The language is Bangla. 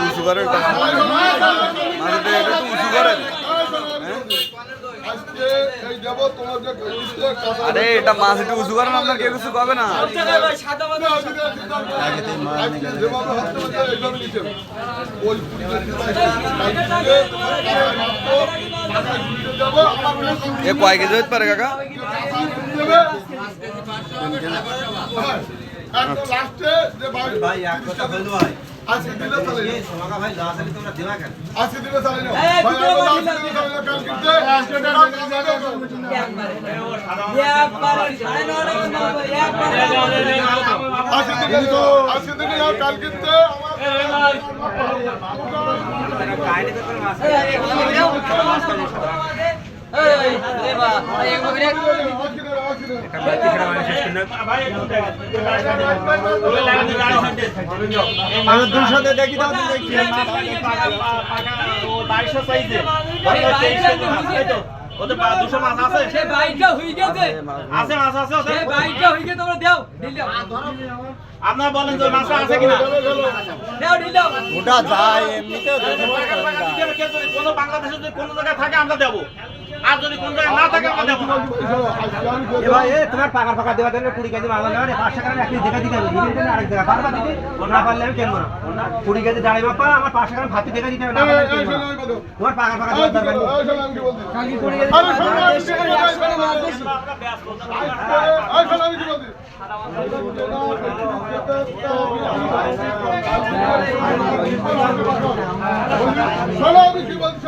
উঁচু করেন মাটিতে একটু উঁচু করেন। আরে এটা মাছ একটু উঁচু করেন, আপনার কেউ কিছু কবে না। এ কয় কেজি হইতে পারে কাকা? ভাই এক কথা বলবো ভাই, আজকে দিলে চলে এই সোনাকা ভাই যা আছে তোমরা দিবা কেন? আজকে দিলে চলে না ভাই, আজকে দিলে চলে না, কাল কিনতে আজকে টাকা যাবে একবারে 9:30 একবারে আজকে দিলে কাল কিনতে আমার কাইলে তো কোনো মাছ এই দেবা এই গবরে একটা বাতি খেলা মানে শেষ কিনা ভাই ওই লাইনে গাড়ি ছাড়তে আমি 200 তে দেখি দাও দেখি পাকা ও 2200 সাইজে ভাই 2300 তো ওতে 200 মাছ আছে সে বাইকটা হই গেছে আছে মাছ আছে সে বাইকটা হই গেছে তোমরা দাও ঢিল দাও আপনারা বলেন যে মাছ আছে কিনা দাও ঢিল দাও ওটা যায় এমনিতেও কোন বাংলাদেশে যদি কোন জায়গায় থাকে আমরা দেব আর যদি কোন জায়গায় না থাকে আমরা দেব এ ভাই এ তোমার পাকার ফাকা দেওয়া দেন 20 কেজি মাছ না 500 টাকা একটু দেখা দিতে হবে দিন আরেক জায়গা পারবা দিতে না পারলে আমি কেন না 20 কেজি দাঁড়াই মাপা আমার 500 টাকা ভাতি দেখা দিতে হবে না তোমার পাকার ফাকা দেওয়া দরকার নেই কালকে 20 কেজি মাছ 100 টাকা মাছ বেশি আই ফেলা আমি কি বলছি শোনো আমি কি বলছি